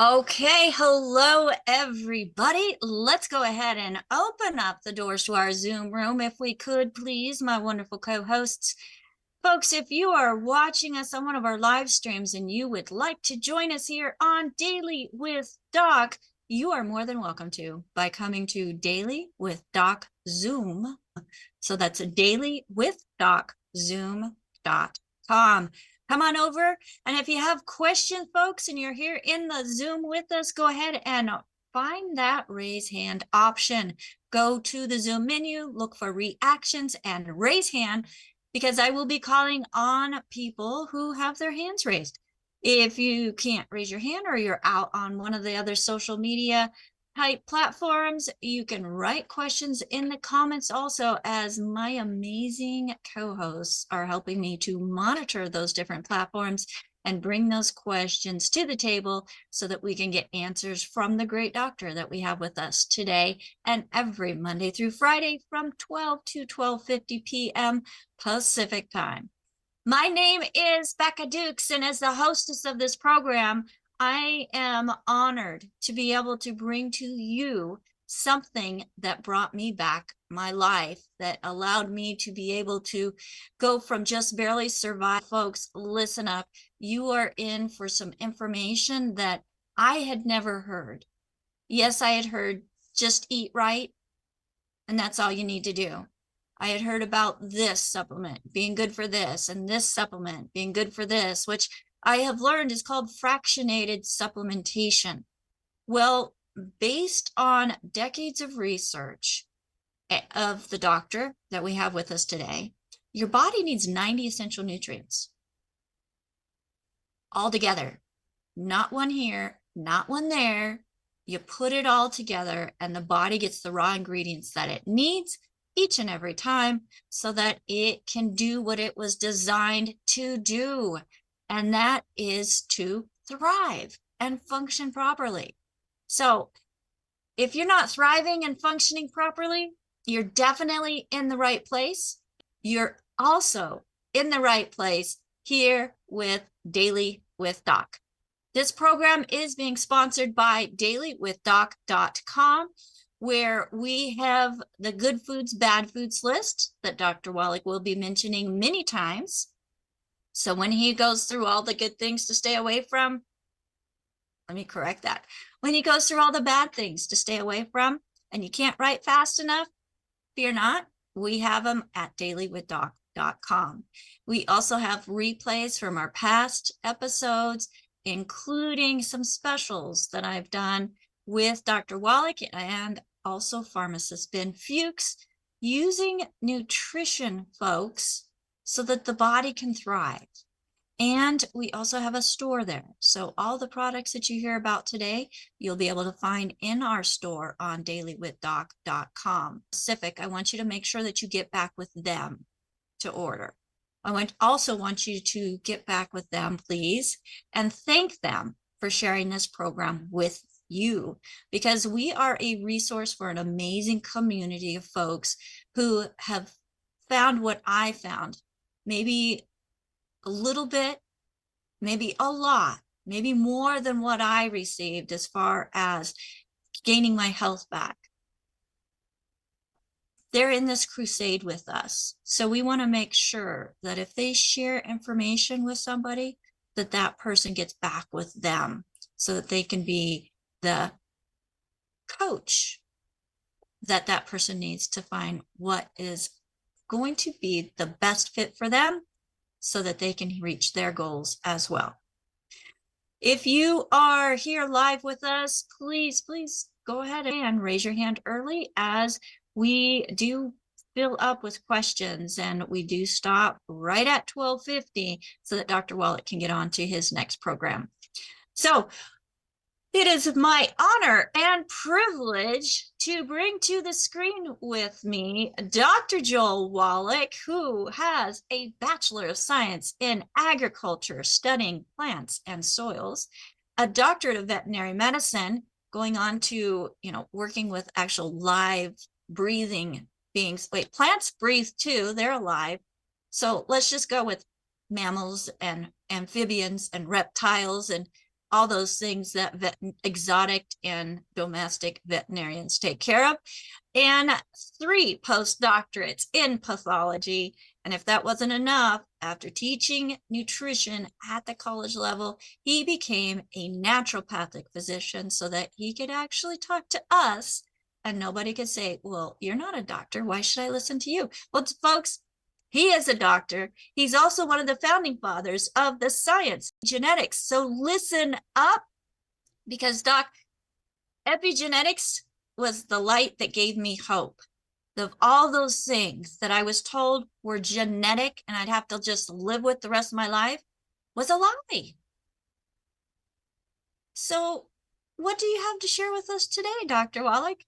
Okay, hello everybody. Let's go ahead and open up the doors to our Zoom room if we could, please, my wonderful co-hosts. Folks, if you are watching us on one of our live streams and you would like to join us here on Daily with Doc, you are more than welcome to by coming to Daily with Doc Zoom. So that's dailywithdoczoom.com. Come on over. And if you have questions, folks, and you're here in the Zoom with us, go ahead and find that raise hand option. Go to the Zoom menu, look for reactions and raise hand, because I will be calling on people who have their hands raised. If you can't raise your hand or you're out on one of the other social media type platforms, you can write questions in the comments also, as my amazing co-hosts are helping me to monitor those different platforms and bring those questions to the table so that we can get answers from the great doctor that we have with us today and every Monday through Friday from 12 to 12:50 p.m. Pacific time. My name is Becca Dukes, and as the hostess of this program, I am honored to be able to bring to you something that brought me back my life, that allowed me to be able to go from just barely survive. Folks, listen up. You are in for some information that I had never heard. Yes, I had heard just eat right, and that's all you need to do. I had heard about this supplement being good for this and this supplement being good for this, which I have learned is called fractionated supplementation. Well, based on decades of research of the doctor that we have with us today, your body needs 90 essential nutrients all together, not one here, not one there. You put it all together and the body gets the raw ingredients that it needs each and every time so that it can do what it was designed to do. And that is to thrive and function properly. So if you're not thriving and functioning properly, you're definitely in the right place. You're also in the right place here with Daily with Doc. This program is being sponsored by dailywithdoc.com, where we have the good foods, bad foods list that Dr. Wallach will be mentioning many times. So when he goes through all the good things to stay away from, let me correct that. When he goes through all the bad things to stay away from, and you can't write fast enough, fear not, we have them at dailywithdoc.com. We also have replays from our past episodes, including some specials that I've done with Dr. Wallach and also pharmacist Ben Fuchs, using nutrition, folks, so that the body can thrive. And we also have a store there. So all the products that you hear about today, you'll be able to find in our store on dailywithdoc.com. Specific, I want you to make sure that you get back with them to order. I also want you to get back with them, please, and thank them for sharing this program with you, because we are a resource for an amazing community of folks who have found what I found. Maybe a little bit, maybe a lot, maybe more than what I received as far as gaining my health back. They're in this crusade with us. So we want to make sure that if they share information with somebody, that that person gets back with them so that they can be the coach that that person needs to find what is going to be the best fit for them so that they can reach their goals as well. If you are here live with us, please go ahead and raise your hand early, as we do fill up with questions, and we do stop right at 12:50 so that Dr. Wallach can get on to his next program. So it is my honor and privilege to bring to the screen with me Dr. Joel Wallach, who has a Bachelor of Science in Agriculture, studying plants and soils, a doctorate of veterinary medicine, going on to, working with actual live breathing beings. Wait, plants breathe too, they're alive. So let's just go with mammals and amphibians and reptiles and all those things that exotic and domestic veterinarians take care of, and 3 postdoctorates in pathology. And if that wasn't enough, after teaching nutrition at the college level, he became a naturopathic physician so that he could actually talk to us and nobody could say, well, you're not a doctor. Why should I listen to you? Well, folks, he is a doctor. He's also one of the founding fathers of the science, genetics. So listen up, because Doc, epigenetics was the light that gave me hope. Of all those things that I was told were genetic and I'd have to just live with the rest of my life was a lie. So what do you have to share with us today, Dr. Wallach?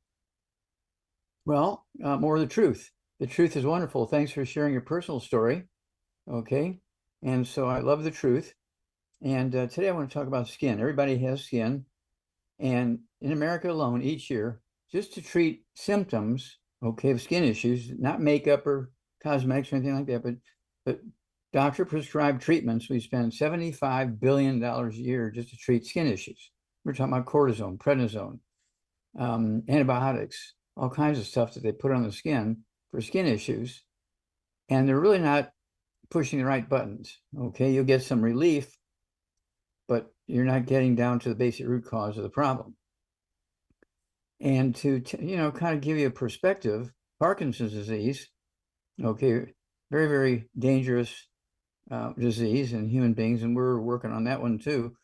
Well, more of the truth. The truth is wonderful. Thanks for sharing your personal story. Okay. And so I love the truth. And today I want to talk about skin. Everybody has skin. And in America alone, each year, just to treat symptoms, okay, of skin issues, not makeup or cosmetics or anything like that, but doctor prescribed treatments, we spend $75 billion a year just to treat skin issues. We're talking about cortisone, prednisone, antibiotics, all kinds of stuff that they put on the skin for skin issues. And they're really not pushing the right buttons. Okay, you'll get some relief, but you're not getting down to the basic root cause of the problem. And to, kind of give you a perspective, Parkinson's disease, okay, very, very dangerous disease in human beings, and we're working on that one too.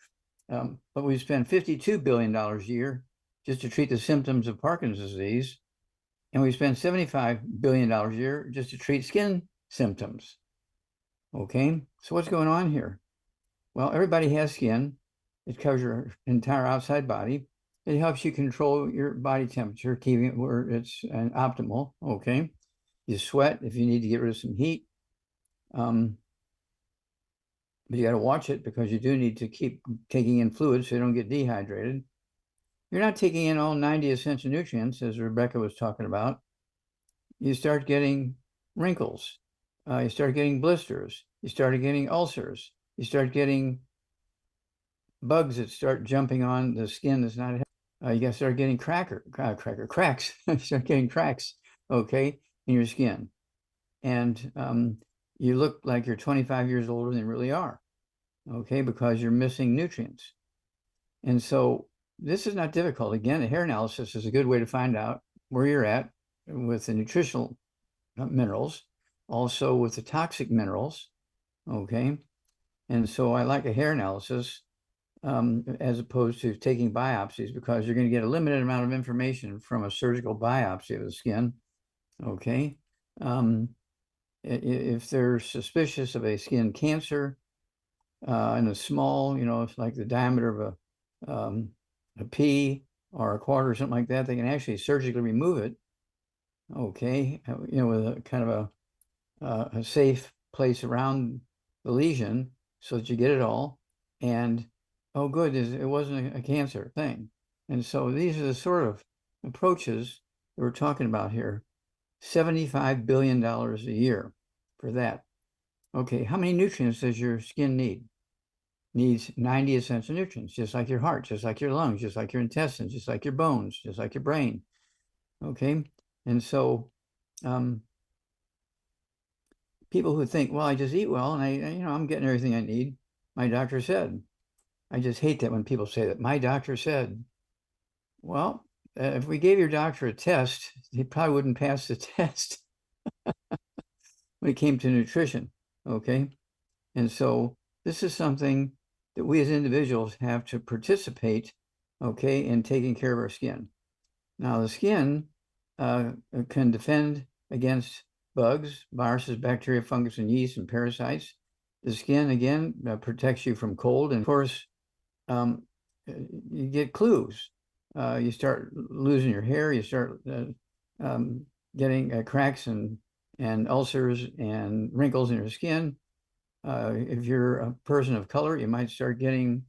But we spend $52 billion a year just to treat the symptoms of Parkinson's disease, and we spend $75 billion a year just to treat skin symptoms. Okay, so what's going on here? Well, everybody has skin. It covers your entire outside body. It helps you control your body temperature, keeping it where it's optimal. Okay, you sweat if you need to get rid of some heat. But you got to watch it because you do need to keep taking in fluids so you don't get dehydrated. You're not taking in all 90 essential nutrients, as Rebecca was talking about. You start getting wrinkles. You start getting blisters. You start getting ulcers. You start getting bugs that start jumping on the skin that's not. You got to start getting cracks. You start getting cracks, okay, in your skin. And you look like you're 25 years older than you really are, okay, because you're missing nutrients. And so this is not difficult. Again, a hair analysis is a good way to find out where you're at with the nutritional minerals, also with the toxic minerals, okay? And so I like a hair analysis as opposed to taking biopsies, because you're going to get a limited amount of information from a surgical biopsy of the skin, okay? If they're suspicious of a skin cancer in a small, it's like the diameter of a pea or a quarter or something like that, they can actually surgically remove it, okay, with a kind of a safe place around the lesion so that you get it all. And oh, good, it wasn't a cancer thing. And so these are the sort of approaches that we're talking about here. $75 billion a year for that. Okay, how many nutrients does your skin need? Needs 90 essential nutrients, just like your heart, just like your lungs, just like your intestines, just like your bones, just like your brain. Okay, and so people who think, well, I just eat well and I'm getting everything I need. My doctor said. I just hate that when people say that. My doctor said. Well, if we gave your doctor a test, he probably wouldn't pass the test when it came to nutrition. Okay, and so this is something that we as individuals have to participate, okay, in taking care of our skin. Now, the skin can defend against bugs, viruses, bacteria, fungus, and yeast, and parasites. The skin, again, protects you from cold. And of course, you get clues. You start losing your hair. You start getting cracks and ulcers and wrinkles in your skin. If you're a person of color, you might start getting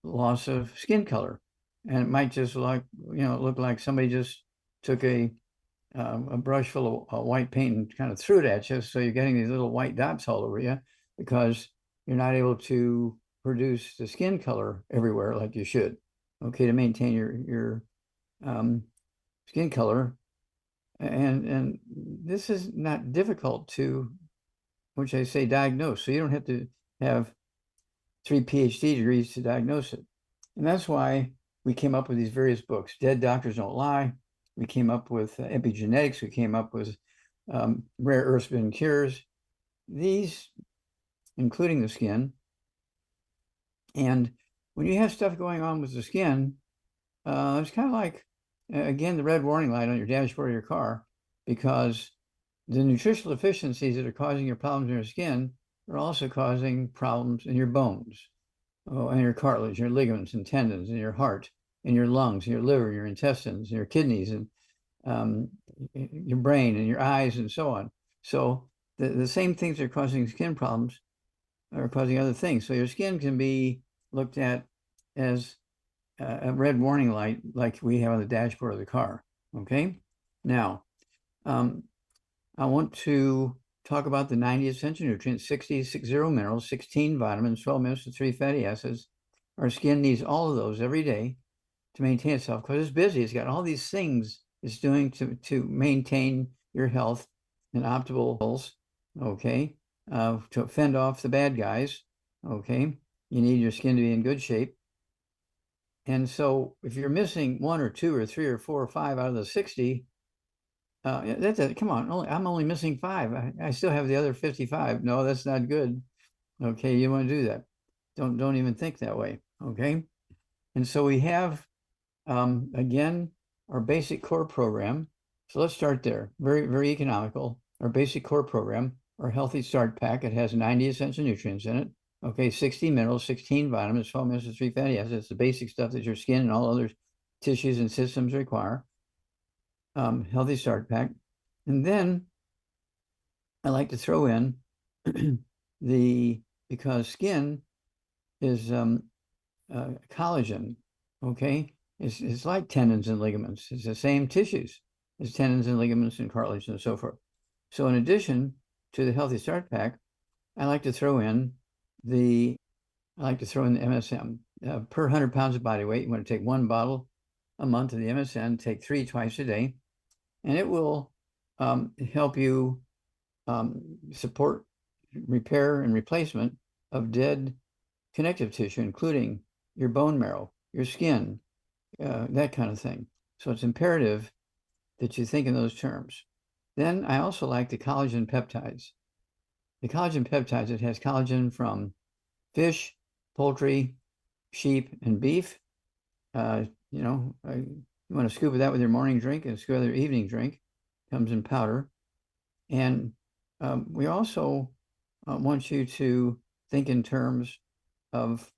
loss of skin color. And it might just look like somebody just took a brush full of white paint and kind of threw it at you. So you're getting these little white dots all over you because you're not able to produce the skin color everywhere like you should, okay, to maintain your skin color. And this is not difficult to, which I say, diagnose. So you don't have to have 3 PhD degrees to diagnose it. And that's why we came up with these various books. Dead Doctors Don't Lie. We came up with epigenetics. We came up with rare earth-spin cures. These, including the skin. And when you have stuff going on with the skin, it's kind of like, again, the red warning light on your dashboard of your car, because the nutritional deficiencies that are causing your problems in your skin are also causing problems in your bones, and your cartilage, your ligaments and tendons, and your heart, and your lungs, and your liver, and your intestines, and your kidneys, and your brain, and your eyes, and so on. So the same things that are causing skin problems are causing other things. So your skin can be looked at as a red warning light like we have on the dashboard of the car. Okay. Now, I want to talk about the 90 essential nutrients, 60 minerals, 16 vitamins, 12 minerals, and 3 fatty acids. Our skin needs all of those every day to maintain itself because it's busy. It's got all these things it's doing to maintain your health and optimal levels, okay, to fend off the bad guys, okay. You need your skin to be in good shape. And so if you're missing 1 or 2 or 3 or 4 or 5 out of the 60, that's it. Come on, I'm only missing 5. I still have the other 55. No, that's not good. Okay, you want to do that. Don't even think that way. Okay. And so we have again our basic core program. So let's start there. Very, very economical. Our basic core program, our healthy start pack. It has 90 essential nutrients in it. Okay, 60 minerals, 16 vitamins, 12 minerals, and 3 fatty acids. It's the basic stuff that your skin and all other tissues and systems require. Healthy start pack. And then I like to throw in because skin is collagen, okay? It's like tendons and ligaments. It's the same tissues as tendons and ligaments and cartilage and so forth. So in addition to the healthy start pack, I like to throw in the MSM. Per 100 pounds of body weight, you want to take 1 bottle a month of the MSM, take 3 twice a day, and it will help you support repair and replacement of dead connective tissue, including your bone marrow, your skin, that kind of thing. So it's imperative that you think in those terms. Then I also like the collagen peptides. The collagen peptides, it has collagen from fish, poultry, sheep, and beef. You want to scoop of that with your morning drink and scoop of your evening drink. Comes in powder. And we also want you to think in terms of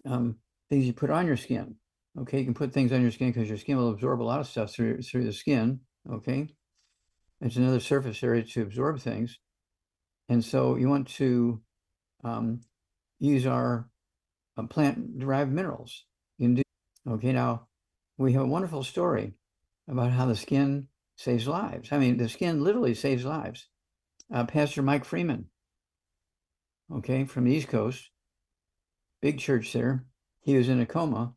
things you put on your skin. Okay, you can put things on your skin because your skin will absorb a lot of stuff through the skin. Okay, it's another surface area to absorb things. And so you want to use our plant-derived minerals. You can do. Okay, now we have a wonderful story about how the skin saves lives. I mean, the skin literally saves lives. Pastor Mike Freeman, okay, from the East Coast, big church there. He was in a coma,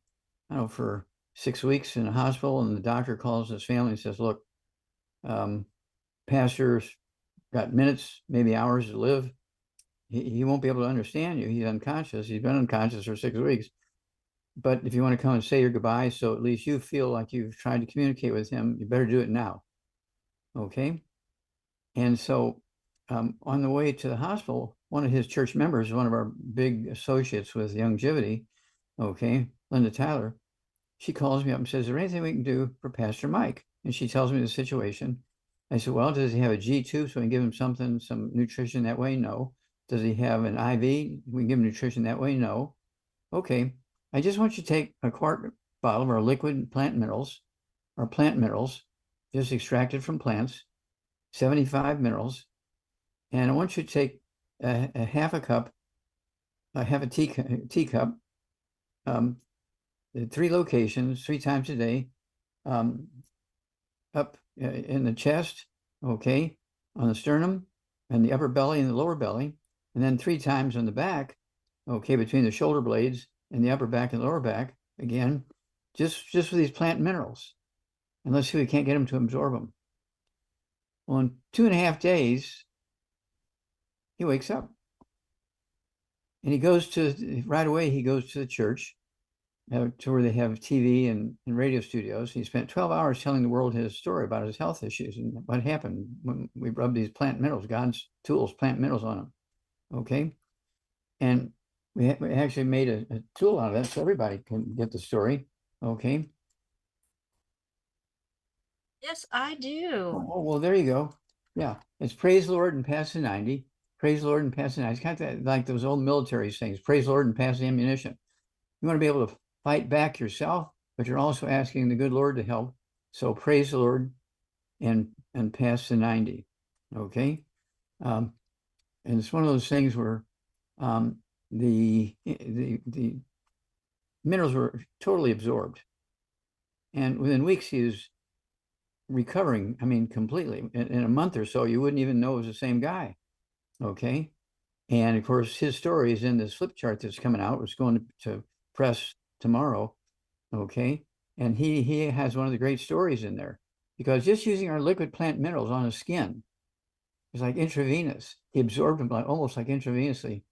I don't know, for 6 weeks in a hospital, and the doctor calls his family and says, look, pastor's got minutes, maybe hours to live. He won't be able to understand you. He's unconscious. He's been unconscious for 6 weeks. But if you want to come and say your goodbyes, so at least you feel like you've tried to communicate with him, you better do it now. Okay. And so on the way to the hospital, one of his church members, one of our big associates with longevity, okay, Linda Tyler, she calls me up and says, is there anything we can do for Pastor Mike? And she tells me the situation. I said, well, does he have a G tube so we can give him some nutrition that way? No. Does he have an IV? We can give him nutrition that way? No. Okay. I just want you to take a quart bottle of our liquid plant minerals, just extracted from plants, 75 minerals. And I want you to take a half a cup, half a teacup, 3 locations, 3 times a day, up in the chest, okay, on the sternum, and the upper belly and the lower belly, and then 3 times on the back, okay, between the shoulder blades and the upper back and lower back, again, just for these plant minerals. And let's see if we can't get him to absorb them. Well, in 2.5 days, he wakes up. And he goes to, right away, he goes to the church, to where they have TV and radio studios. He spent 12 hours telling the world his story about his health issues and what happened when we rubbed these plant minerals, God's tools, plant minerals on him. Okay. And we actually made a tool out of that so everybody can get the story. Okay. Yes, I do. Oh, well, there you go. Yeah. It's praise the Lord and pass the 90. Praise the Lord and pass the 90. It's kind of like those old military things. Praise the Lord and pass the ammunition. You want to be able to fight back yourself, but you're also asking the good Lord to help. So praise the Lord and pass the 90. Okay. And it's one of those things where the minerals were totally absorbed. And within weeks, he was recovering, I mean, completely. In a month or so, you wouldn't even know it was the same guy. Okay. And of course, his story is in this flip chart that's coming out. It's going to press tomorrow. Okay. And he has one of the great stories in there because just using our liquid plant minerals on his skin is like intravenous. He absorbed them like almost like intravenously.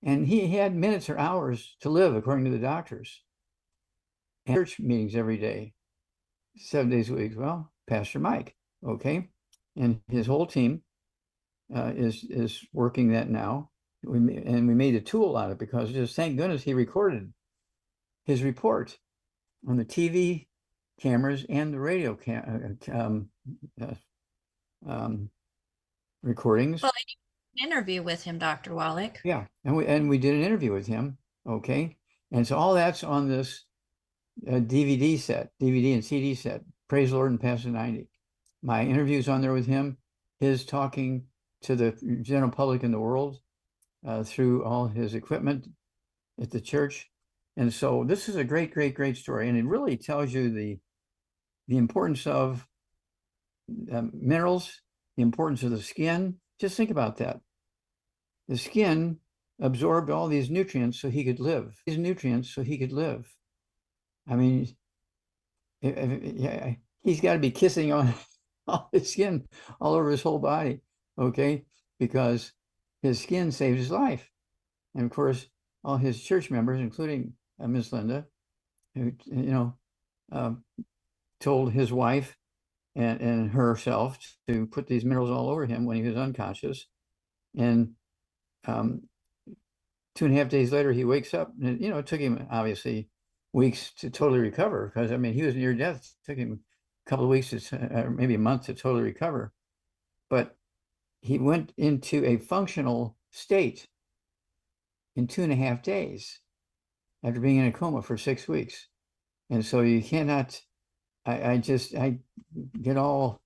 And he had minutes or hours to live, according to the doctors. And church meetings every day, 7 days a week. Well, Pastor Mike, okay, and his whole team is working that now. We made a tool out of it because just thank goodness he recorded his report on the TV cameras and the radio uh, recordings. Well, an interview with him, Dr. Wallach. Yeah, and we did an interview with him. Okay, and so all that's on this DVD set, DVD and CD set. Praise the Lord and pass the 90. My interviews on there with him, his talking to the general public in the world through all his equipment at the church. And so this is a great, great, great story. And it really tells you the importance of minerals, the importance of the skin. Just think about that. The skin absorbed all these nutrients so he could live. These nutrients so he could live. I mean, yeah, he's got to be kissing on all his skin all over his whole body, okay? Because his skin saved his life. And of course, all his church members, including Miss Linda, who, told his wife and herself to put these minerals all over him when he was unconscious. And 2.5 days later, he wakes up. And, it took him, obviously, weeks to totally recover because, I mean, he was near death. It took him a couple of weeks, maybe a month to totally recover. But he went into a functional state in 2.5 days after being in a coma for 6 weeks. And so you cannot, I get all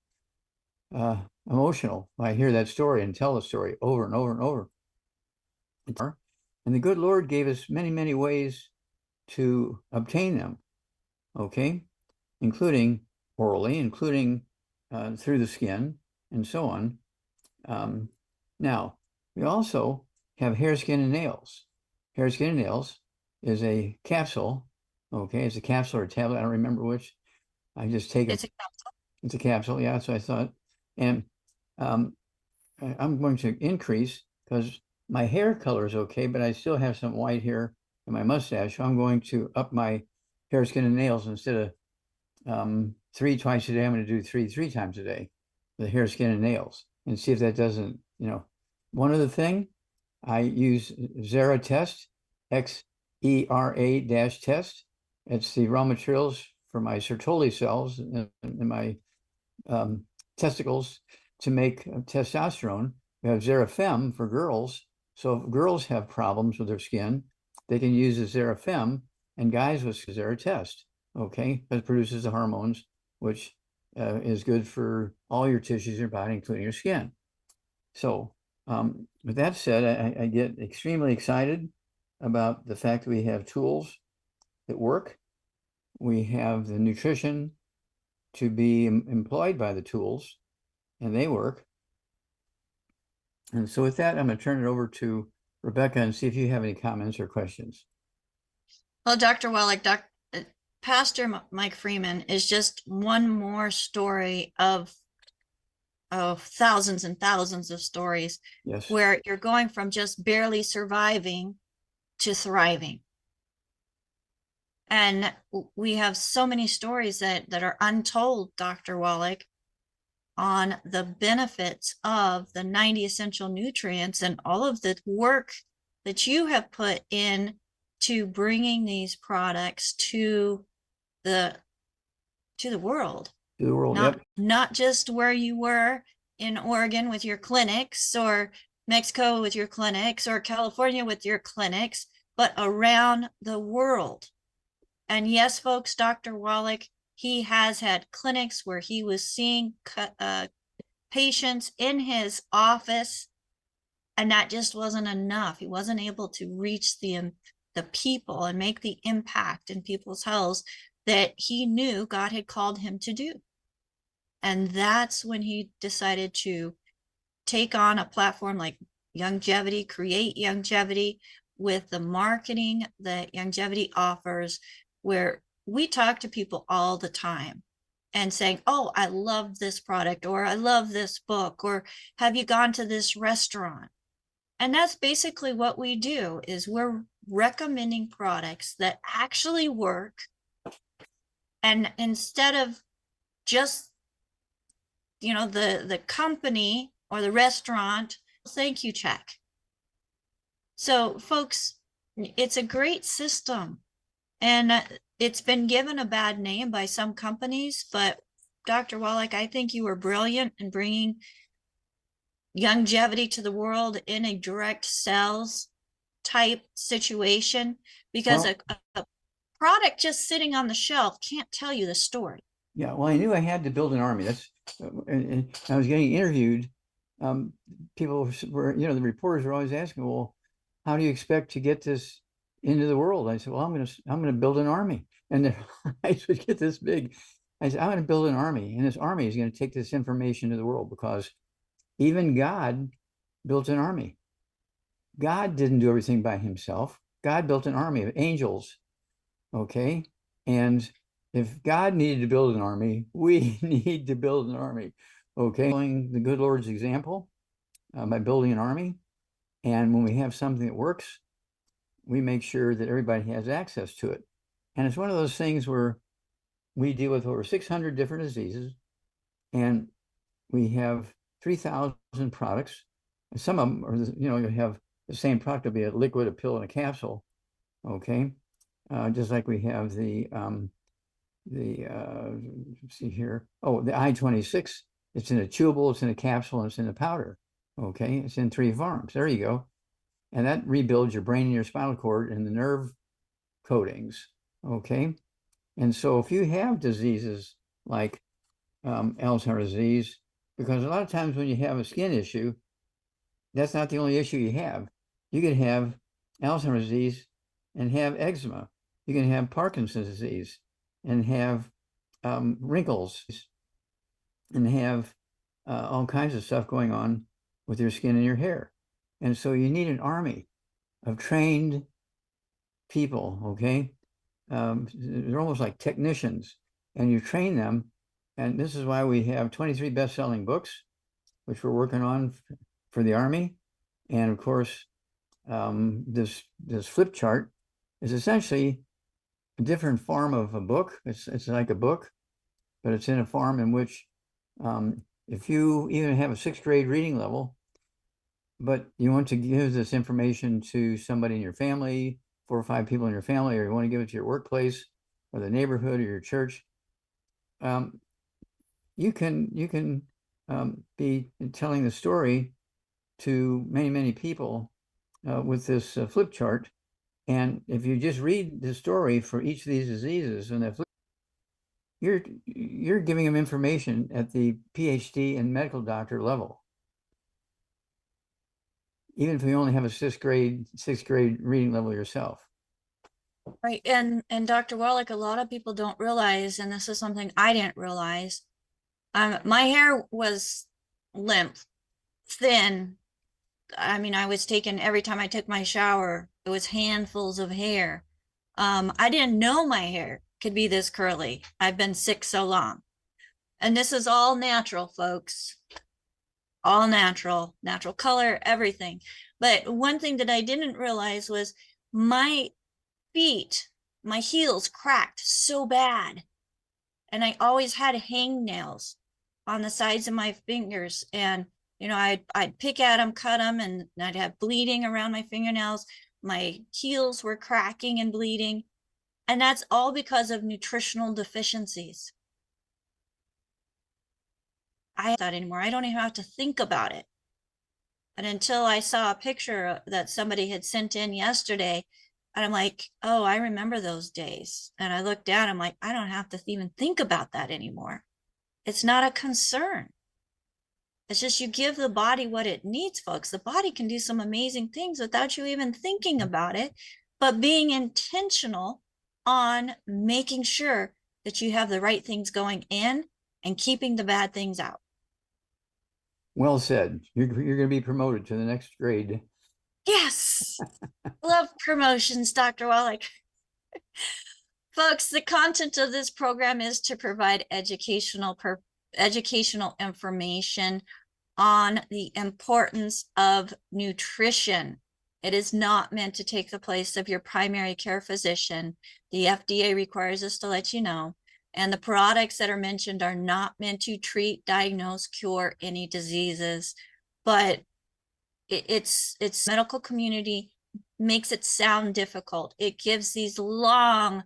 emotional when I hear that story and tell the story over and over and over. And the good Lord gave us many, many ways to obtain them, okay, including orally, including through the skin, and so on. Now, we also have hair, skin, and nails. Hair, skin, and nails is a capsule, okay, it's a capsule or a tablet, I don't remember which. I just take It's it. a capsule. It's a capsule, yeah, so I thought. And I'm going to increase because my hair color is okay, but I still have some white hair in my mustache. So I'm going to up my hair, skin, and nails instead of 3 twice a day. I'm going to do three times a day, the hair, skin, and nails, and see if that doesn't, One other thing, I use Xera test, XERA test. It's the raw materials for my Sertoli cells in my testicles to make testosterone. We have Xerafem for girls. So if girls have problems with their skin, they can use the Xerafem, and guys with Xera test, okay? It produces the hormones, which is good for all your tissues in your body, including your skin. So with that said, I get extremely excited about the fact that we have tools that work. We have the nutrition to be employed by the tools, and they work. And so with that, I'm going to turn it over to Rebecca, and see if you have any comments or questions. Well, Dr. Wallach, Pastor Mike Freeman is just one more story of thousands and thousands of stories Yes. where you're going from just barely surviving to thriving. And we have so many stories that are untold, Dr. Wallach, on the benefits of the 90 essential nutrients and all of the work that you have put in to bringing these products the to the world. To the world, yep. Not just where you were in Oregon with your clinics, or Mexico with your clinics, or California with your clinics, but around the world. And yes, folks, Dr. Wallach, he has had clinics where he was seeing patients in his office, and that just wasn't enough. He wasn't able to reach the people and make the impact in people's health that he knew God had called him to do. And that's when he decided to take on a platform like Longevity, create Longevity with the marketing that Longevity offers, where we talk to people all the time and saying, oh, I love this product, or I love this book, or have you gone to this restaurant? And that's basically what we do, is we're recommending products that actually work. And instead of just, the company or the restaurant, thank you check. So folks, it's a great system, and it's been given a bad name by some companies, but Dr. Wallach, I think you were brilliant in bringing Longevity to the world in a direct sales type situation, because Well, a product just sitting on the shelf can't tell you the story. yeah, well, I knew I had to build an army. That's, and I was getting interviewed. People were, the reporters were always asking, well, how do you expect to get this into the world? I said, well, I'm gonna build an army. And their eyes would get this big. I said, I'm gonna build an army, and this army is gonna take this information to the world, because even God built an army. God didn't do everything by himself. God built an army of angels. Okay. And if God needed to build an army, we need to build an army. Okay. Following the good Lord's example by building an army. And when we have something that works, we make sure that everybody has access to it. And it's one of those things where we deal with over 600 different diseases, and we have 3,000 products. And some of them are, you have the same product. Will be a liquid, a pill, and a capsule. Okay. Just like we have let's see here. Oh, the I-26. It's in a chewable, it's in a capsule, and it's in a powder. Okay. It's in 3 forms. There you go. And that rebuilds your brain and your spinal cord and the nerve coatings. Okay. And so if you have diseases like Alzheimer's disease, because a lot of times when you have a skin issue, that's not the only issue you have. You can have Alzheimer's disease and have eczema. You can have Parkinson's disease and have wrinkles and have all kinds of stuff going on with your skin and your hair. And so you need an army of trained people, okay? They're almost like technicians, and you train them. And this is why we have 23 best-selling books, which we're working on for the Army. And of course, this flip chart is essentially a different form of a book. It's like a book, but it's in a form in which if you even have a 6th grade reading level, but you want to give this information to somebody in your family, 4 or 5 people in your family, or you want to give it to your workplace or the neighborhood or your church, you can be telling the story to many, many people with this flip chart. And if you just read the story for each of these diseases, and you're giving them information at the PhD and medical doctor level, even if you only have a 6th grade reading level yourself. Right. And Dr. Wallach, a lot of people don't realize, and this is something I didn't realize. My hair was limp, thin, I mean, I was taking every time I took my shower, it was handfuls of hair. I didn't know my hair could be this curly. I've been sick so long. And this is all natural, folks. All natural, natural color, everything. But one thing that I didn't realize was my feet, my heels cracked so bad. And I always had hangnails on the sides of my fingers. And, I'd pick at them, cut them, and I'd have bleeding around my fingernails. My heels were cracking and bleeding. And that's all because of nutritional deficiencies. I don't that anymore. I don't even have to think about it. And until I saw a picture that somebody had sent in yesterday, and I'm like, oh, I remember those days. And I looked down, I'm like, I don't have to even think about that anymore. It's not a concern. It's just you give the body what it needs, folks. The body can do some amazing things without you even thinking about it, but being intentional on making sure that you have the right things going in and keeping the bad things out. Well said. You're going to be promoted to the next grade. Yes. Love promotions, Dr. Wallach. Folks, the content of this program is to provide educational information on the importance of nutrition. It is not meant to take the place of your primary care physician. The FDA requires us to let you know. And the products that are mentioned are not meant to treat, diagnose, cure any diseases. But it's medical community makes it sound difficult. It gives these long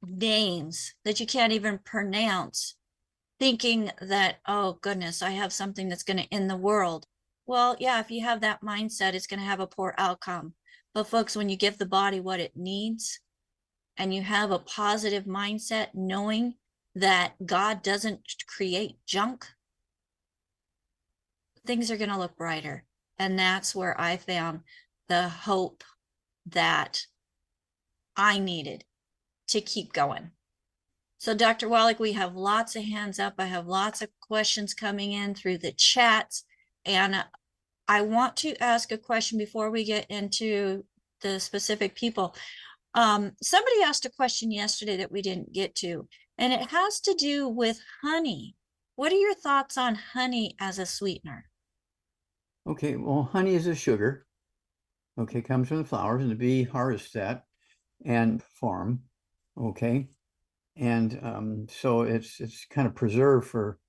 names that you can't even pronounce, thinking that, oh goodness, I have something that's going to end the world. Well, yeah, if you have that mindset, it's going to have a poor outcome. But folks, when you give the body what it needs and you have a positive mindset, knowing that God doesn't create junk, things are going to look brighter. And that's where I found the hope that I needed to keep going. So, Dr. Wallach, we have lots of hands up. I have lots of questions coming in through the chats. And I want to ask a question before we get into the specific people. Somebody asked a question yesterday that we didn't get to, and it has to do with honey. What are your thoughts on honey as a sweetener? Okay, well, honey is a sugar. Okay, comes from the flowers, and the bee harvests that and farm. Okay, and so it's kind of preserved for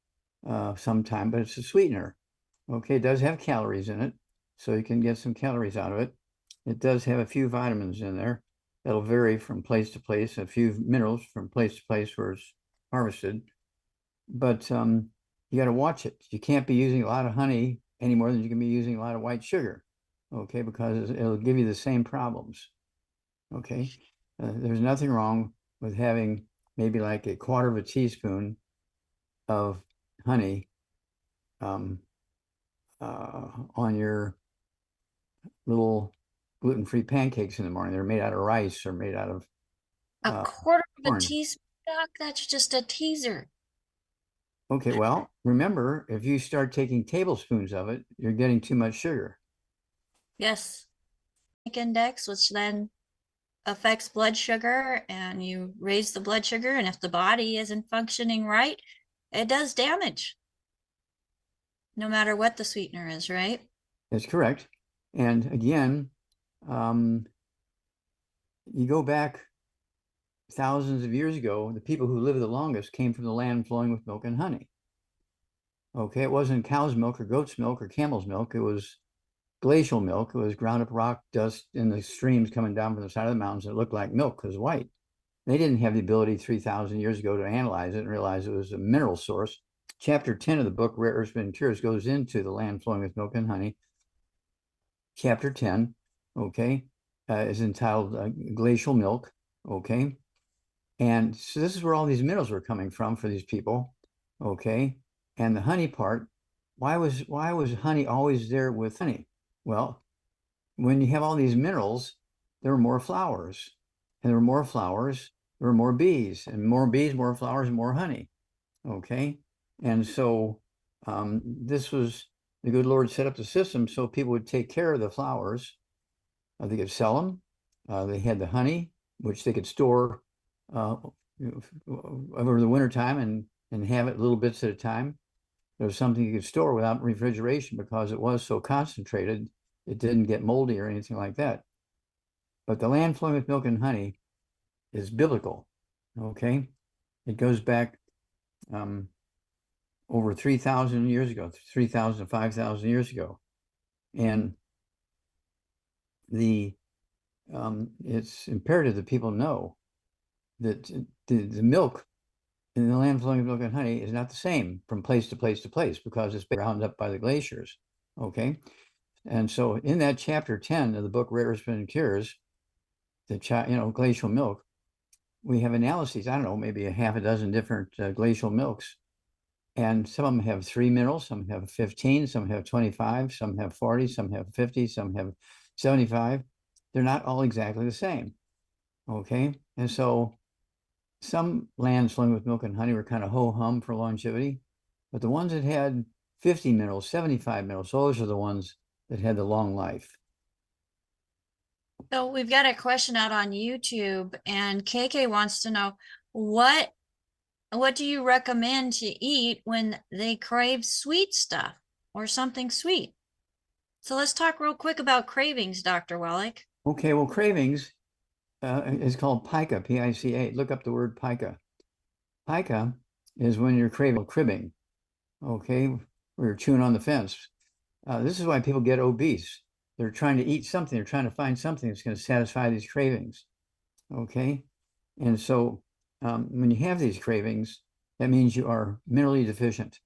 some time, but it's a sweetener. Okay, it does have calories in it, so you can get some calories out of it. It does have a few vitamins in there that'll vary from place to place, a few minerals from place to place where it's harvested. But you got to watch it. You can't be using a lot of honey any more than you can be using a lot of white sugar, okay, because it'll give you the same problems. Okay, there's nothing wrong with having maybe like a quarter of a teaspoon of honey um, on your little gluten-free pancakes in the morning. They're made out of rice or made out of A quarter of a corn. teaspoon, Doc? That's just a teaser. Okay, well, remember, if you start taking tablespoons of it, you're getting too much sugar. Yes. Index, which then affects blood sugar, and you raise the blood sugar. And if the body isn't functioning right, it does damage, no matter what the sweetener is, right? That's correct. And again, um, you go back thousands of years ago, the people who lived the longest came from the land flowing with milk and honey. Okay, it wasn't cow's milk or goat's milk or camel's milk. It was glacial milk. It was ground up rock dust in the streams coming down from the side of the mountains that looked like milk because white. They didn't have the ability 3,000 years ago to analyze it and realize it was a mineral source. Chapter 10 of the book, Rare Earths and Cures, goes into the land flowing with milk and honey. Chapter 10, okay, is entitled Glacial Milk, okay? And so this is where all these minerals were coming from for these people, okay? And the honey part, why was honey always there with honey? Well, when you have all these minerals, there were more flowers. And there were more flowers, there were more bees, and more bees, more flowers, and more honey. Okay. And so this was the good Lord set up the system so people would take care of the flowers. They could sell them. They had the honey, which they could store over the winter time and have it little bits at a time. There was something you could store without refrigeration because it was so concentrated, it didn't get moldy or anything like that. But the land flowing with milk and honey is biblical, okay? It goes back over 3,000 years ago, 3,000, 5,000 years ago. And it's imperative that people know that the milk in the land flowing with milk and honey is not the same from place to place to place because it's been ground up by the glaciers, okay? And so in that chapter 10 of the book, Rare Spin Cures, the glacial milk, we have analyses, I don't know, maybe a half a dozen different glacial milks. And some of them have 3 minerals, some have 15, some have 25, some have 40, some have 50, some have 75. They're not all exactly the same, okay? And so some lands flowing with milk and honey were kind of ho-hum for longevity, but the ones that had 50 minerals, 75 minerals, those are the ones that had the long life. So we've got a question out on YouTube, and KK wants to know what do you recommend to eat when they crave sweet stuff or something sweet? So let's talk real quick about cravings, Dr. Wallach. Okay, well, cravings is called pica, P-I-C-A. Look up the word pica. Pica is when you're cribbing, okay, or you're chewing on the fence. This is why people get obese. They're trying to eat something. They're trying to find something that's going to satisfy these cravings, okay? And so when you have these cravings, that means you are minerally deficient.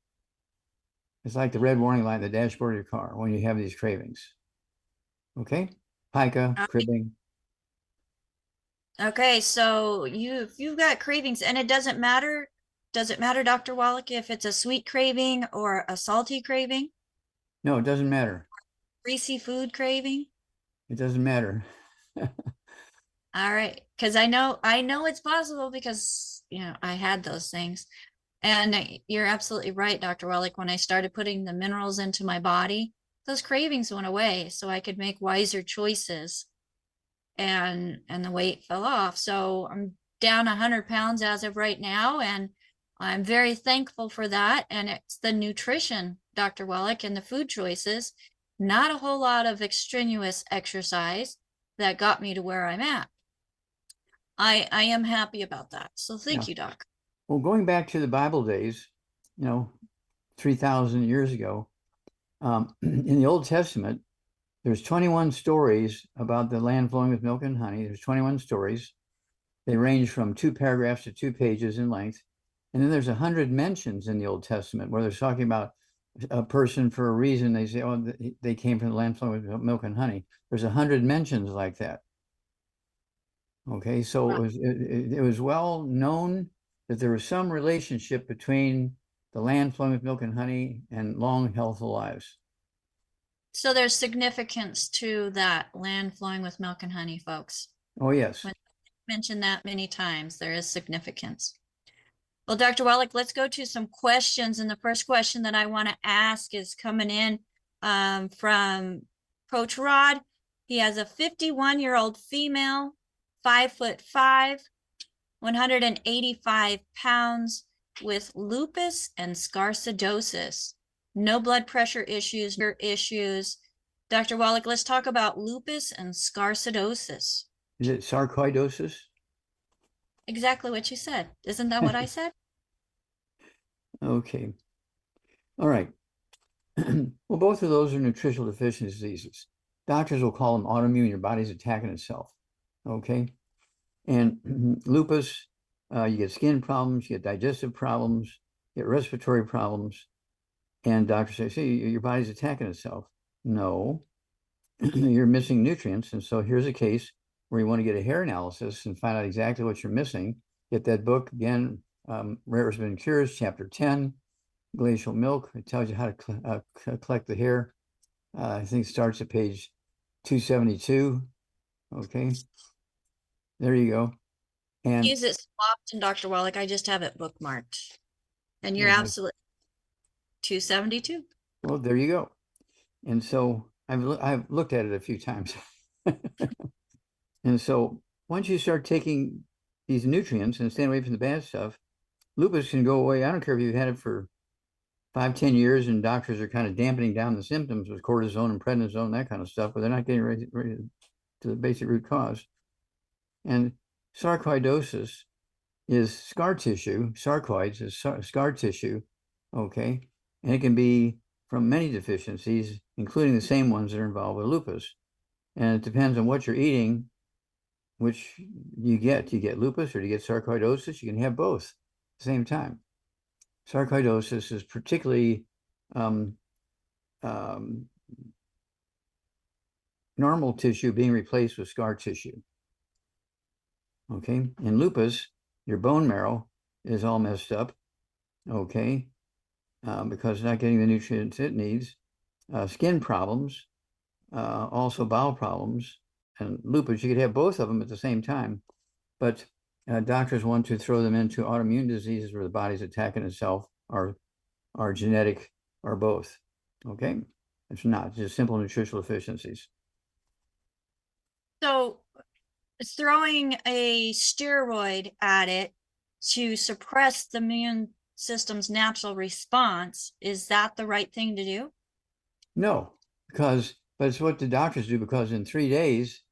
It's like the red warning light on the dashboard of your car when you have these cravings, okay? Pica, cribbing. Okay, so you've got cravings, and it doesn't matter. Does it matter, Dr. Wallach, if it's a sweet craving or a salty craving? No, it doesn't matter. Greasy food craving? It doesn't matter. All right, because I know it's possible because I had those things. And you're absolutely right, Dr. Wallach. When I started putting the minerals into my body, those cravings went away so I could make wiser choices, and the weight fell off. So I'm down 100 pounds as of right now, and I'm very thankful for that. And it's the nutrition, Dr. Wallach, and the food choices, not a whole lot of extraneous exercise that got me to where I'm at. I am happy about that. So thank you, Doc. Well, going back to the Bible days, 3,000 years ago, in the Old Testament, there's 21 stories about the land flowing with milk and honey. There's 21 stories. They range from 2 paragraphs to 2 pages in length. And then there's 100 mentions in the Old Testament where they're talking about a person for a reason. They say, oh, they came from the land flowing with milk and honey. There's 100 mentions like that. Okay, so it was well known that there was some relationship between the land flowing with milk and honey and long, healthful lives. So there's significance to that land flowing with milk and honey, folks. Oh, yes. When I mentioned that many times, there is significance. Well, Dr. Wallach, let's go to some questions. And the first question that I want to ask is coming in from Coach Rod. He has a 51-year-old female, 5'5", 185 pounds, with lupus and sarcoidosis. No blood pressure issues. Dr. Wallach, let's talk about lupus and sarcoidosis. Is it sarcoidosis? Exactly what you said. Isn't that what I said? Okay. All right. Well, both of those are nutritional deficiency diseases. Doctors will call them autoimmune. Your body's attacking itself. Okay. And lupus, you get skin problems, you get digestive problems, you get respiratory problems. And doctors say, see, your body's attacking itself. No, you're missing nutrients. And so here's a case where you want to get a hair analysis and find out exactly what you're missing. Get that book again, Rare Spin Cures, chapter 10, glacial milk. It tells you how to collect the hair. I think it starts at page 272. Okay. There you go. And use it so often, Dr. Wallach. I just have it bookmarked. And you're absolutely 272. Well, there you go. And so I've looked at it a few times. And so once you start taking these nutrients and staying away from the bad stuff, lupus can go away. I don't care if you've had it for 5, 10 years and doctors are kind of dampening down the symptoms with cortisone and prednisone, that kind of stuff, but they're not getting ready to the basic root cause. And sarcoidosis is scar tissue. Sarcoids is scar tissue, okay? And it can be from many deficiencies, including the same ones that are involved with lupus. And it depends on what you're eating, which you get. You get lupus or you get sarcoidosis. You can have both at the same time. Sarcoidosis is particularly um, um, normal tissue being replaced with scar tissue. Okay. In lupus, your bone marrow is all messed up. Okay. Because it's not getting the nutrients it needs. Skin problems, also bowel problems, and lupus. You could have both of them at the same time, but doctors want to throw them into autoimmune diseases where the body's attacking itself, or genetic, or both. Okay. It's not just simple nutritional deficiencies. So throwing a steroid at it to suppress the immune system's natural response, is that the right thing to do? No, but it's what the doctors do, because in 3 days,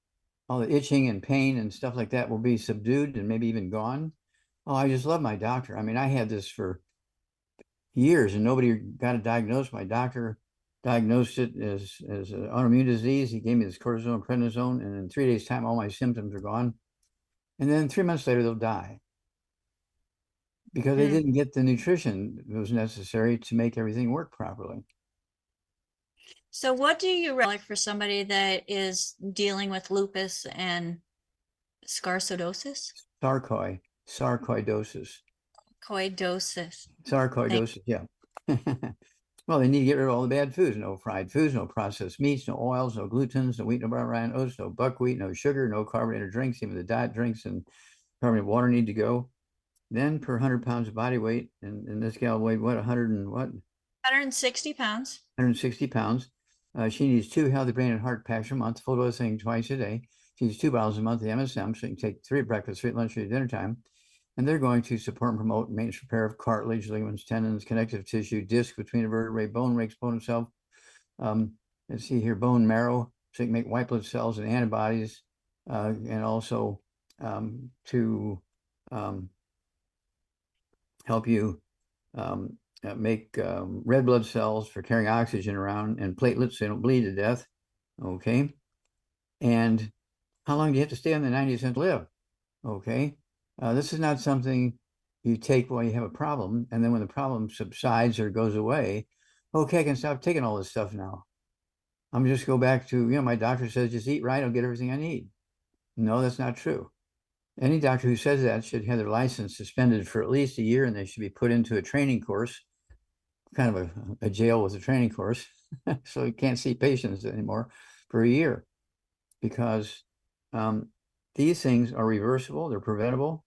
all the itching and pain and stuff like that will be subdued and maybe even gone. Oh, I just love my doctor. I mean, I had this for years and nobody got it diagnosed. My doctor diagnosed it as an autoimmune disease. He gave me this cortisone, prednisone, and in 3 days' time, all my symptoms are gone. And then 3 months later, they'll die because they Mm. didn't get the nutrition that was necessary to make everything work properly. So what do you like for somebody that is dealing with lupus and scarsodosis? Sarcoidosis. Coidosis. Thank Sarcoidosis, yeah. Well, they need to get rid of all the bad foods. No fried foods, no processed meats, no oils, no glutens, no wheat, no brown rice oats, no buckwheat, no sugar, no carbonated drinks. Even the diet drinks and carbonated water need to go. Then per 100 pounds of body weight, and this gal weighed what, 100 and what? 160 pounds. 160 pounds. She needs 2 healthy brain and heart packs a month, full dosing twice a day. She needs 2 bottles a month of MSM, so you can take 3 at breakfast, 3 at lunch, 3 at dinner time. And they're going to support and promote maintenance repair of cartilage, ligaments, tendons, connective tissue, disc between the vertebrae, bone rakes, bone itself. Let's see here, bone marrow, so you can make white blood cells and antibodies, and also to help you make red blood cells for carrying oxygen around, and platelets so they don't bleed to death. Okay. And how long do you have to stay on the 90% live? Okay. This is not something you take while you have a problem, and then when the problem subsides or goes away, okay, I can stop taking all this stuff now. I'm just go back to, my doctor says just eat right, I'll get everything I need. No, that's not true. Any doctor who says that should have their license suspended for at least a year, and they should be put into a training course, kind of a jail with a training course, so you can't see patients anymore for a year, because these things are reversible, they're preventable,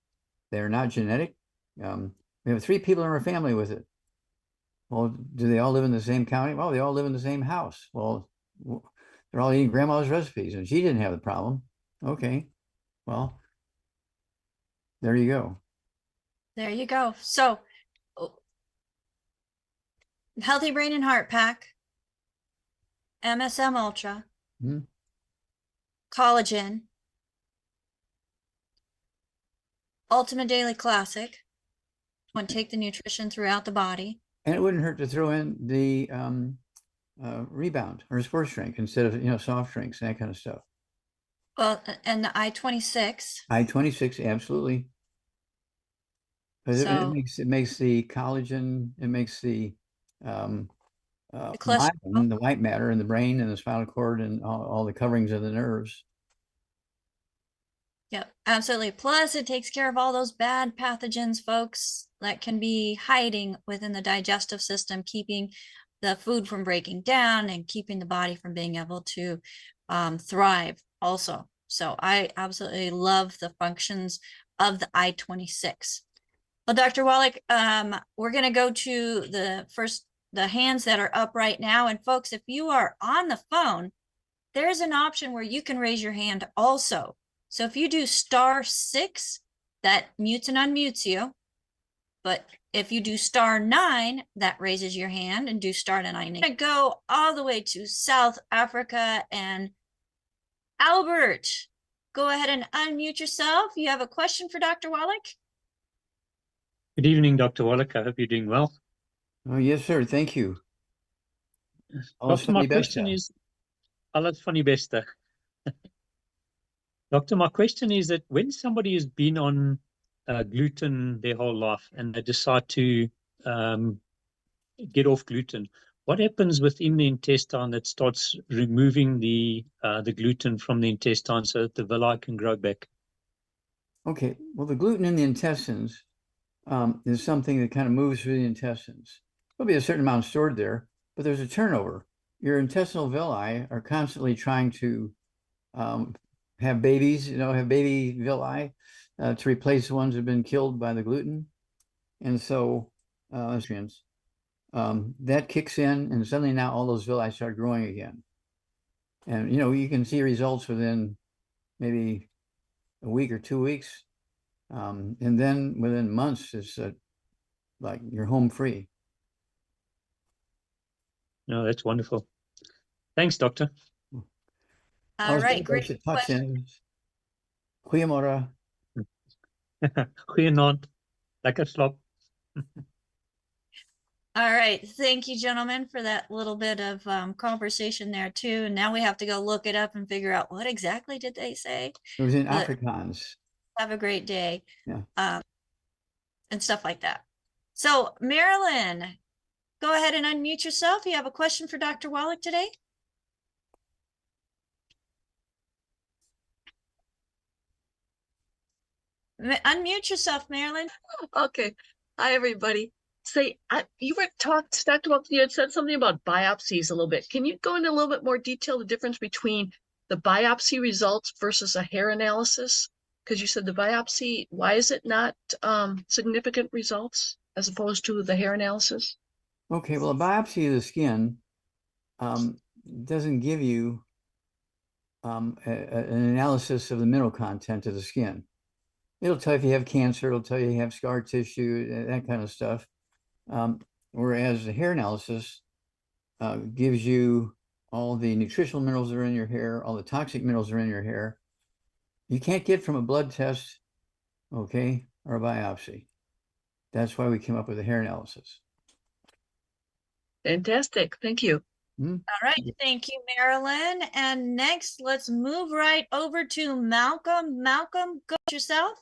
they're not genetic. We have 3 people in our family with it. Well, do they all live in the same county? Well, they all live in the same house. Well, they're all eating grandma's recipes, and she didn't have the problem. Okay, well, there you go. There you go. So, healthy brain and heart pack, MSM Ultra, Mhm. collagen, Ultimate Daily Classic. Want to take the nutrition throughout the body. And it wouldn't hurt to throw in the rebound or sports drink instead of soft drinks and that kind of stuff. Well, and the I-26. I-26, absolutely. Because So it makes the collagen, it makes the um, the cholesterol. myelin, the white matter in the brain and the spinal cord and all the coverings of the nerves. Yep, absolutely. Plus, it takes care of all those bad pathogens, folks, that can be hiding within the digestive system, keeping the food from breaking down and keeping the body from being able to thrive also. So I absolutely love the functions of the I-26. Well, Dr. Wallach, we're going to go to the first the hands that are up right now. And folks, if you are on the phone, there's an option where you can raise your hand also. So if you do *6, that mutes and unmutes you. But if you do *9, that raises your hand, and do *9. You're gonna go all the way to South Africa. And Albert, go ahead and unmute yourself. You have a question for Dr. Wallach? Good evening, Dr. Wallach. I hope you're doing well. Oh, yes, sir. Thank you. Doctor, my question is, alles van die beste. Doctor, my question is that when somebody has been on gluten their whole life and they decide to get off gluten, what happens within the intestine that starts removing the gluten from the intestine so that the villi can grow back? Okay, well, the gluten in the intestines is something that kind of moves through the intestines. There'll be a certain amount stored there, but there's a turnover. Your intestinal villi are constantly trying to have babies, have baby villi to replace the ones that have been killed by the gluten. And so that kicks in, and suddenly now all those villi start growing again. And, you can see results within maybe a week or 2 weeks. And then within months, it's like you're home free. No, that's wonderful. Thanks, Doctor. All right, great question. Goeiemorgen. Goeienaand. Lekker slap. All right, thank you, gentlemen, for that little bit of conversation there too. And now we have to go look it up and figure out what exactly did they say. It was in Afrikaans. Have a great day. Yeah. And stuff like that. So Marilyn, go ahead and unmute yourself. You have a question for Dr. Wallach today? Unmute yourself, Marilyn. Okay. Hi, everybody. Say, you talked about, you had said something about biopsies a little bit. Can you go into a little bit more detail, the difference between the biopsy results versus a hair analysis? Because you said the biopsy, why is it not significant results as opposed to the hair analysis? Okay, well, a biopsy of the skin doesn't give you an analysis of the mineral content of the skin. It'll tell you if you have cancer, it'll tell you you have scar tissue, that kind of stuff. Whereas the hair analysis gives you all the nutritional minerals that are in your hair, all the toxic minerals that are in your hair. You can't get from a blood test, okay, or a biopsy. That's why we came up with a hair analysis. Fantastic. Thank you. All right. Thank you, Marilyn. And next, let's move right over to Malcolm. Malcolm, go yourself.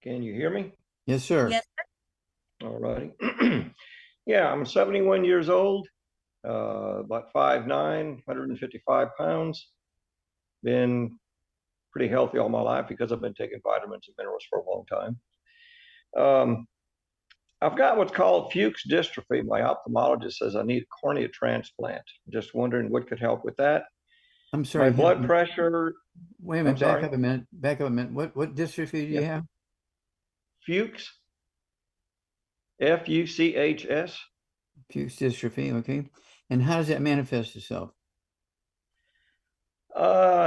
Can you hear me? Yes, sir. Yes, sir. All righty. Yeah, I'm 71 years old, about 5'9", 155 pounds. Been pretty healthy all my life because I've been taking vitamins and minerals for a long time. I've got what's called Fuchs dystrophy. My ophthalmologist says I need a cornea transplant. Just wondering what could help with that. I'm sorry. My blood pressure. Wait a minute. Back up a minute. Back up a minute. What dystrophy do you have? Fuchs. Fuchs. Fuchs dystrophy. Okay. And how does that manifest itself?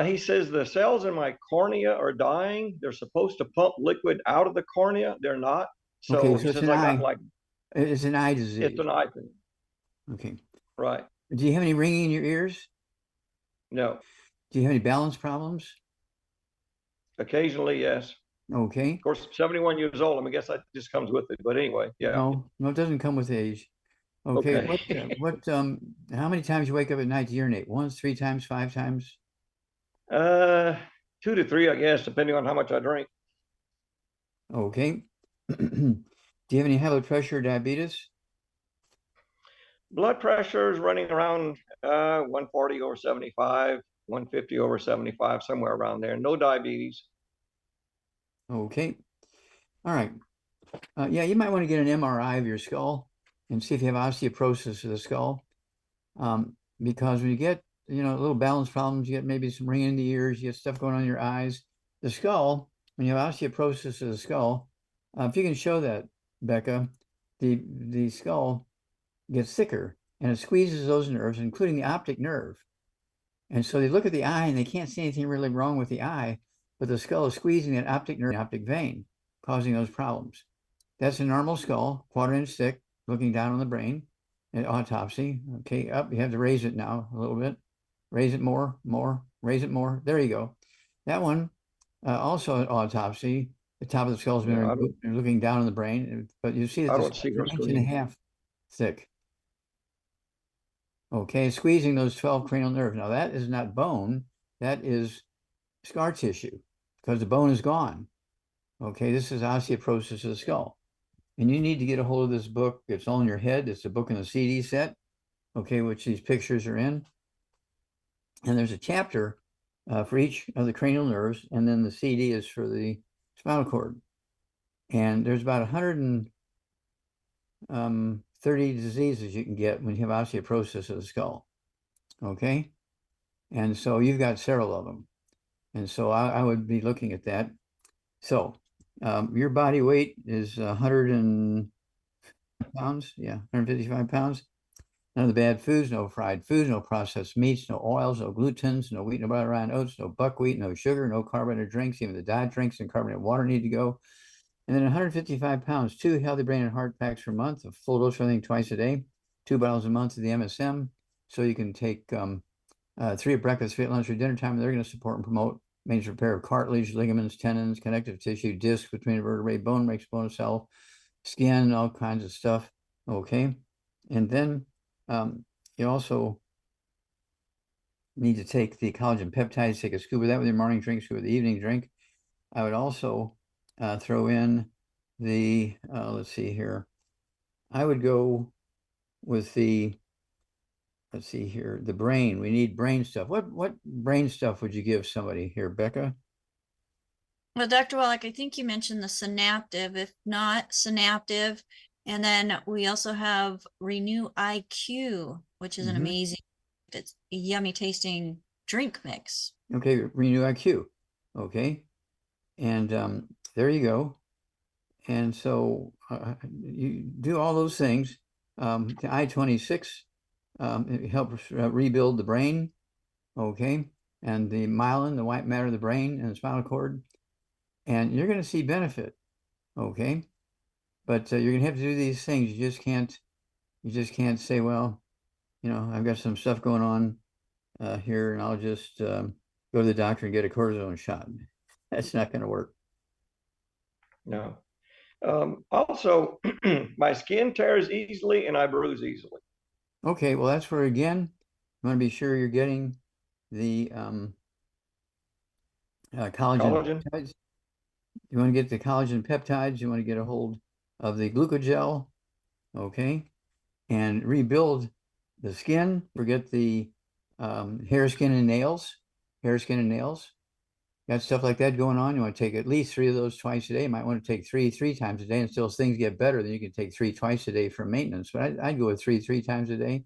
He says the cells in my cornea are dying. They're supposed to pump liquid out of the cornea. They're not. So okay, he says I got like. It's an eye disease. It's an eye thing. Okay. Right. Do you have any ringing in your ears? No. Do you have any balance problems? Occasionally, yes. Okay. Of course, 71 years old. I guess that just comes with it. But anyway, yeah. No, it doesn't come with age. Okay. How many times you wake up at night to urinate? Once, 3 times, 5 times? 2 to 3, I guess, depending on how much I drink. Okay. Do you have any high blood pressure or diabetes? Blood pressure is running around 140 over 75, 150 over 75, somewhere around there. No diabetes. Okay. All right. Yeah, you might want to get an MRI of your skull and see if you have osteoporosis of the skull. Because when you get, little balance problems, you get maybe some ringing in the ears, you get stuff going on in your eyes. The skull, when you have osteoporosis of the skull, if you can show that, Becca, the skull gets thicker and it squeezes those nerves, including the optic nerve. And so they look at the eye and they can't see anything really wrong with the eye, but the skull is squeezing that optic nerve, optic vein, causing those problems. That's a normal skull, 1/4 inch thick, looking down on the brain at autopsy. Okay, up, you have to raise it now a little bit. Raise it more, raise it more. There you go. That one, also at autopsy, the top of the skull has been removed. You're looking down on the brain, but you see that I the don't see skull no is 1.5 inches thick. Okay, squeezing those 12 cranial nerves. Now that is not bone, that is scar tissue because the bone is gone. Okay, this is osteoporosis of the skull. And you need to get a hold of this book. It's all in your head. It's a book in the CD set, okay, which these pictures are in. And there's a chapter for each of the cranial nerves, and then the CD is for the spinal cord. And there's about 130 diseases you can get when you have osteoporosis of the skull. Okay, and so you've got several of them, and so I would be looking at that. So your body weight is 100 pounds, yeah, 155 pounds. None of the bad foods, no fried foods, no processed meats, no oils, no glutens, no wheat, no butter, rye, oats, no buckwheat, no sugar, no carbonated drinks. Even the diet drinks and carbonated water need to go. And then 155 pounds, 2 healthy brain and heart packs per month, a full dose of everything twice a day, 2 bottles a month of the MSM. So you can take 3 at breakfast, 3 at lunch, or dinner time. And they're going to support and promote maintenance repair of cartilage, ligaments, tendons, connective tissue, discs between the vertebrae, bone breaks, bone cell, skin, all kinds of stuff. Okay. And then you also need to take the collagen peptides, take a scoop of that with your morning drink, scoop with the evening drink. I would also throw in the, let's see here. I would go with the, let's see here, the brain. We need brain stuff. What brain stuff would you give somebody here, Becca? Well, Dr. Wallach, I think you mentioned the synaptive, if not synaptive. And then we also have Renew IQ, which is an amazing, it's a yummy tasting drink mix. Okay, Renew IQ. Okay. And there you go. And so you do all those things. The I-26 it helps rebuild the brain, okay, and the myelin, the white matter of the brain and the spinal cord, and you're going to see benefit, okay. But you're going to have to do these things. You just can't say, well, you know, I've got some stuff going on here, and I'll just go to the doctor and get a cortisone shot. That's not going to work. No. Also, my skin tears easily and I bruise easily. Okay, well, that's where, again, you want to be sure you're getting the collagen peptides. You want to get the collagen peptides. You want to get a hold of the glucogel, okay, and rebuild the skin. Forget the hair, skin, and nails. Hair, skin, and nails. Got stuff like that going on. You want to take at least 3 of those twice a day. You might want to take three times a day, and still, as things get better, then you can take 3 twice a day for maintenance. But I'd go with three times a day.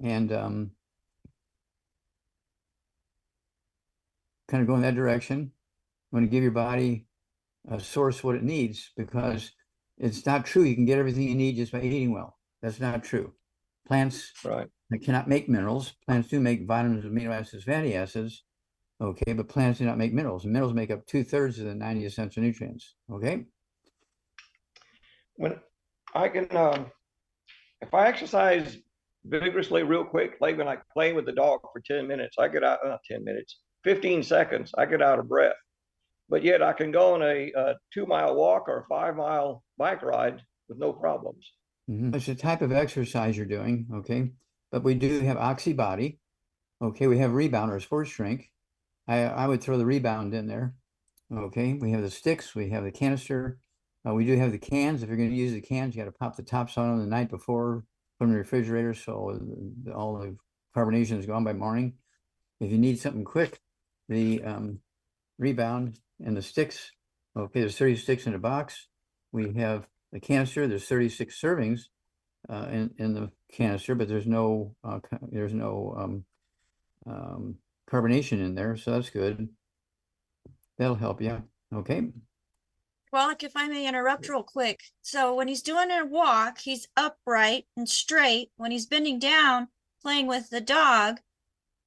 And kind of go in that direction. You want to give your body a source what it needs, because it's not true you can get everything you need just by eating well. That's not true. Plants cannot make minerals. Plants do make vitamins, amino acids, fatty acids. Okay, but plants do not make minerals. And minerals make up 2/3 of the 90 essential nutrients. Okay. When I can, if I exercise vigorously real quick, like when I play with the dog for 10 minutes, I get out, 10 minutes, 15 seconds, I get out of breath. But yet I can go on a 2-mile walk or a 5-mile bike ride with no problems. It's a type of exercise you're doing, okay? But we do have Oxy Body. Okay, we have Rebound or Sports Drink. I would throw the Rebound in there. Okay, we have the sticks, we have the canister. We do have the cans. If you're going to use the cans, you got to pop the tops on them the night before, put them in the refrigerator so all the carbonation is gone by morning. If you need something quick, the Rebound and the sticks. Okay, there's 30 sticks in a box. We have the canister. There's 36 servings in the canister, but there's no carbonation in there, so that's good. That'll help you. Okay. Wallach, if I may interrupt real quick. So when he's doing a walk, he's upright and straight. When he's bending down, playing with the dog,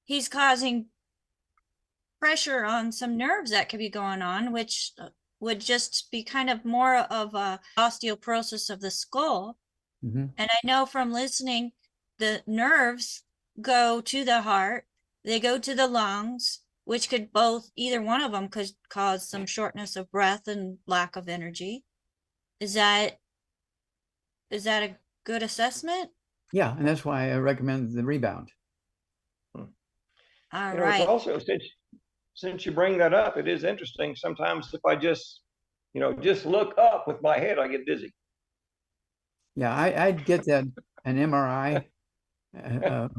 he's causing pressure on some nerves that could be going on, which would just be kind of more of a osteoporosis of the skull. Mm-hmm. And I know from listening, the nerves go to the heart, they go to the lungs, which could either one of them could cause some shortness of breath and lack of energy. Is that a good assessment? Yeah, and that's why I recommend the rebound. All It's right. also, since you bring that up, it is interesting. Sometimes if I just look up with my head, I get dizzy. Yeah, I'd get an MRI,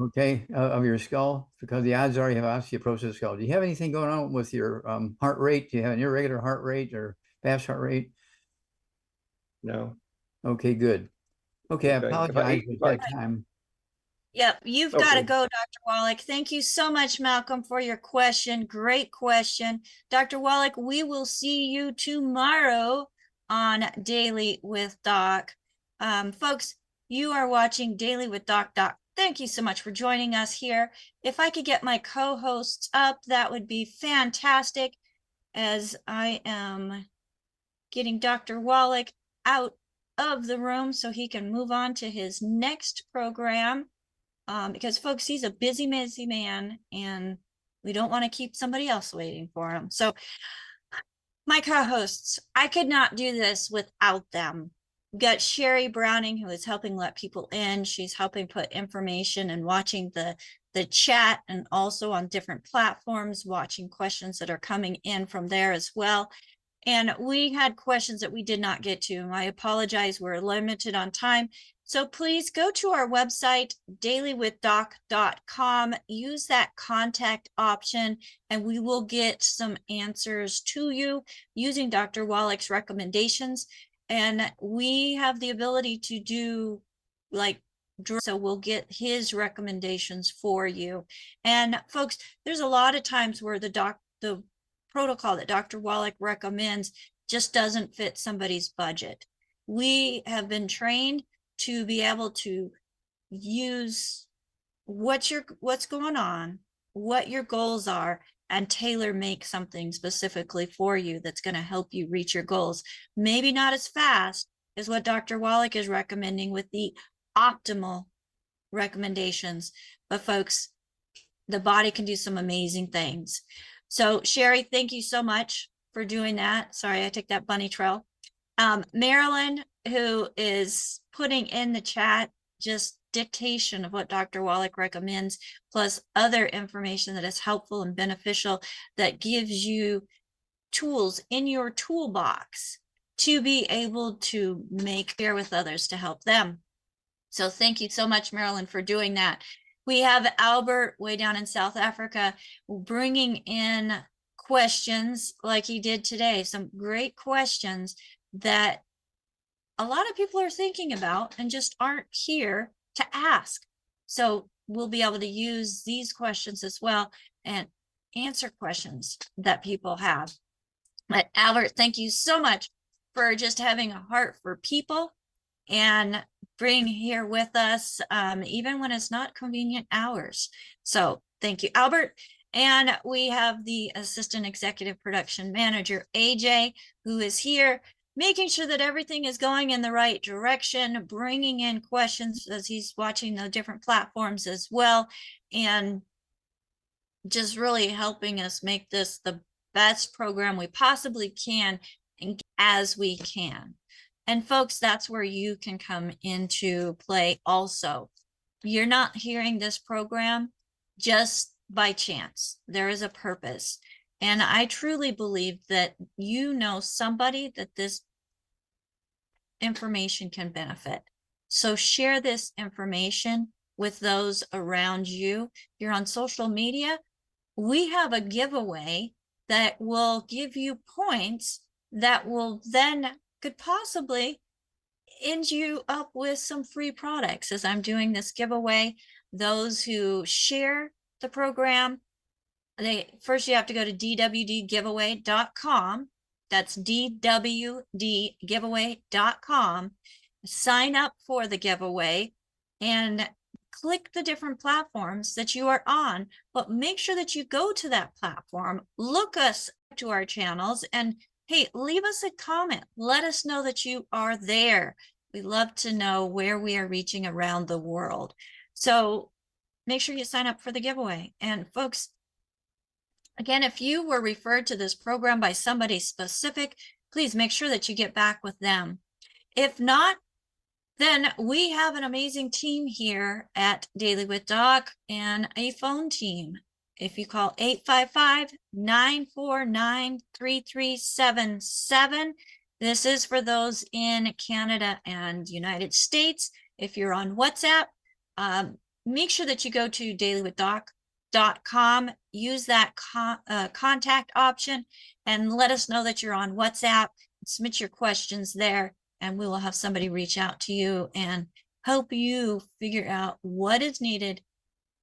okay, of your skull, because the odds are you have osteoporosis of the skull. Do you have anything going on with your heart rate? Do you have an irregular heart rate or fast heart rate? No. Okay, good. Okay, I Okay. apologize at that time. Yep, you've got to Okay. go, Dr. Wallach. Thank you so much, Malcolm, for your question. Great question. Dr. Wallach, we will see you tomorrow on Daily with Doc. Folks, you are watching Daily with Doc. Thank you so much for joining us here. If I could get my co-hosts up, that would be fantastic, as I am getting Dr. Wallach out of the room so he can move on to his next program. Because folks, he's a busy man and we don't want to keep somebody else waiting for him. So my co-hosts, I could not do this without them. We've got Sherry Browning, who is helping let people in. She's helping put information and watching the chat, and also on different platforms, watching questions that are coming in from there as well. And we had questions that we did not get to. I apologize, we're limited on time. So please go to our website, dailywithdoc.com, use that contact option, and we will get some answers to you using Dr. Wallach's recommendations. And we have the ability to do so we'll get his recommendations for you. And folks, there's a lot of times where the protocol that Dr. Wallach recommends just doesn't fit somebody's budget. We have been trained to be able to use what's going on, what your goals are, and tailor make something specifically for you that's going to help you reach your goals. Maybe not as fast as what Dr. Wallach is recommending with the optimal recommendations, but folks, the body can do some amazing things. So Sherry, thank you so much for doing that. Sorry, I took that bunny trail. Marilyn, who is putting in the chat just dictation of what Dr. Wallach recommends, plus other information that is helpful and beneficial, that gives you tools in your toolbox to be able to share with others to help them. So thank you so much, Marilyn, for doing that. We have Albert way down in South Africa bringing in questions like he did today, some great questions that a lot of people are thinking about and just aren't here to ask. So we'll be able to use these questions as well and answer questions that people have. But Albert, thank you so much for just having a heart for people and being here with us, even when it's not convenient hours. So thank you, Albert. And we have the Assistant Executive Production Manager, AJ, who is here, making sure that everything is going in the right direction, bringing in questions as he's watching the different platforms as well, and just really helping us make this the best program we possibly can and as we can. And folks, that's where you can come into play also. You're not hearing this program just by chance. There is a purpose. And I truly believe that you know somebody that this information can benefit. So share this information with those around you. You're on social media. We have a giveaway that will give you points that will then could possibly end you up with some free products as I'm doing this giveaway. Those who share the program, first you have to go to dwdgiveaway.com. That's DWDgiveaway.com. Sign up for the giveaway and click the different platforms that you are on, but make sure that you go to that platform, look us to our channels, and hey, leave us a comment. Let us know that you are there. We love to know where we are reaching around the world. So make sure you sign up for the giveaway. And folks, again, if you were referred to this program by somebody specific, please make sure that you get back with them. If not, then we have an amazing team here at Daily with Doc and a phone team. If you call 855-949-3377, this is for those in Canada and United States. If you're on WhatsApp, make sure that you go to dailywithdoc.com, use that contact option, and let us know that you're on WhatsApp. Submit your questions there, and we will have somebody reach out to you and help you figure out what is needed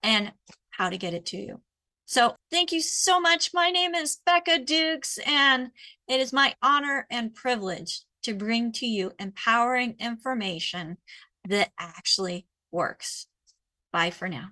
and how to get it to you. So thank you so much. My name is Becca Dukes, and it is my honor and privilege to bring to you empowering information that actually works. Bye for now.